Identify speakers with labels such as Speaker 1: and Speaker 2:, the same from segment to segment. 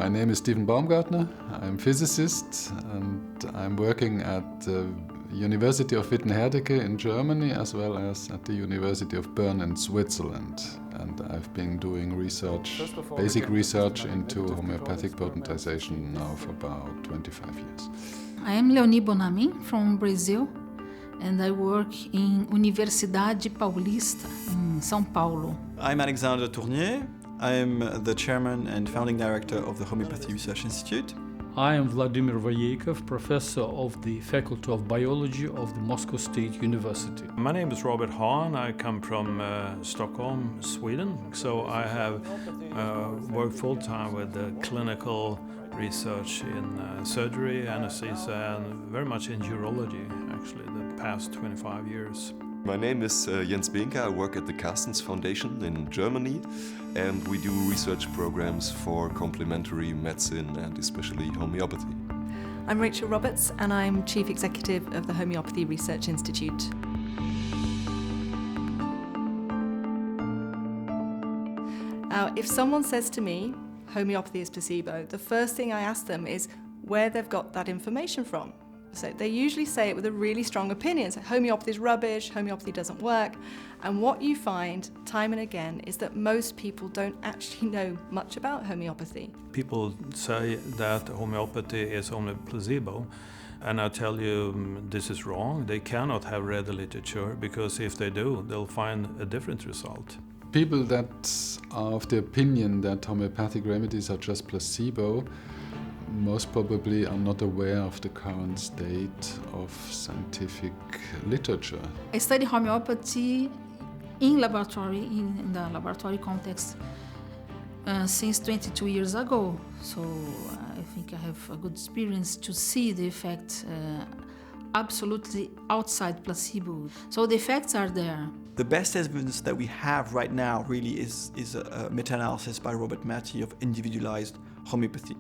Speaker 1: My name is Steven Baumgartner. I'm a physicist and I'm working at the University of Witten-Herdecke in Germany as well as at the University of Bern in Switzerland. And I've been doing research, basic research into homeopathic potentization now for about 25 years.
Speaker 2: I am Leonie Bonamin from Brazil and I work in Universidade Paulista in São Paulo.
Speaker 3: I'm Alexandre Tournier. I'm the chairman and founding director of the Homeopathy Research Institute.
Speaker 4: I am Vladimir Voyekov, professor of the Faculty of Biology of the Moscow State University.
Speaker 5: My name is Robert Hahn. I come from Stockholm, Sweden. So I have worked full-time with clinical research in surgery, anesthesia, and very much in urology, actually, the past 25 years.
Speaker 6: My name is Jens Behnke. I work at the Carstens Foundation in Germany, and we do research programs for complementary medicine and especially homeopathy.
Speaker 7: I'm Rachel Roberts and I'm Chief Executive of the Homeopathy Research Institute. Now, if someone says to me, homeopathy is placebo, the first thing I ask them is where they've got that information from. So they usually say it with a really strong opinion. So homeopathy is rubbish, homeopathy doesn't work. And what you find time and again is that most people don't actually know much about homeopathy.
Speaker 5: People say that homeopathy is only placebo, and I tell you this is wrong. They cannot have read the literature, because if they do, they'll find a different result.
Speaker 1: People that are of the opinion that homeopathic remedies are just placebo most probably are not aware of the current state of scientific literature.
Speaker 2: I study homeopathy in laboratory, in the laboratory context, since 22 years ago. So I think I have a good experience to see the effect absolutely outside placebo. So the effects are there.
Speaker 3: The best evidence that we have right now really is a meta-analysis by Robert Matty of individualized homeopathy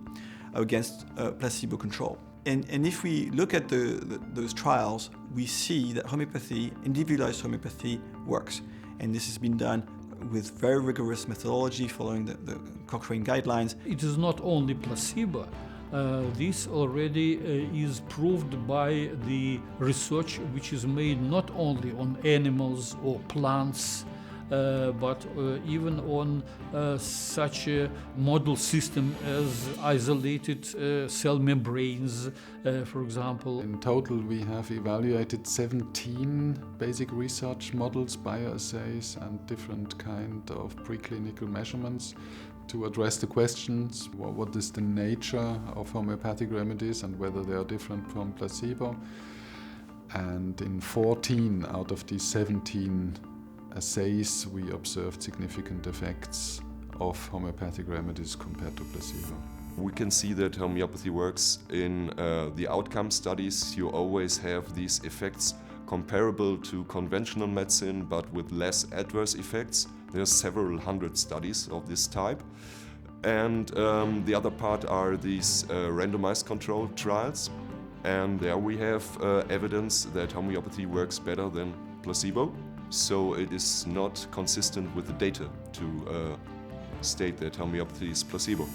Speaker 3: against placebo control. And if we look at those trials, we see that homeopathy, individualized homeopathy, works. And this has been done with very rigorous methodology following the Cochrane guidelines.
Speaker 4: It is not only placebo. This already is proved by the research which is made not only on animals or plants, but even on such a model system as isolated cell membranes, for example.
Speaker 1: In total, we have evaluated 17 basic research models, bioassays, and different kind of preclinical measurements to address the questions: what is the nature of homeopathic remedies and whether they are different from placebo. And in 14 out of these 17 assays, we observed significant effects of homeopathic remedies compared to placebo.
Speaker 6: We can see that homeopathy works in the outcome studies. You always have these effects comparable to conventional medicine, but with less adverse effects. There's several hundred studies of this type. And the other part are these randomized controlled trials. And there we have evidence that homeopathy works better than placebo. So it is not consistent with the data to state that homeopathy is placebo.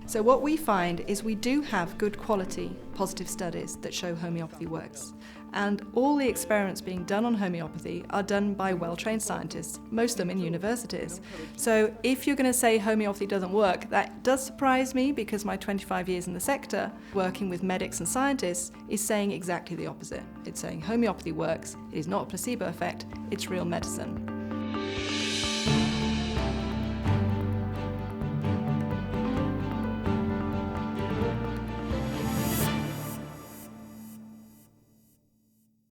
Speaker 7: So what we find is we do have good quality positive studies that show homeopathy works. And all the experiments being done on homeopathy are done by well-trained scientists, most of them in universities. So if you're going to say homeopathy doesn't work, that does surprise me, because my 25 years in the sector, working with medics and scientists, is saying exactly the opposite. It's saying homeopathy works, it is not a placebo effect, it's real medicine.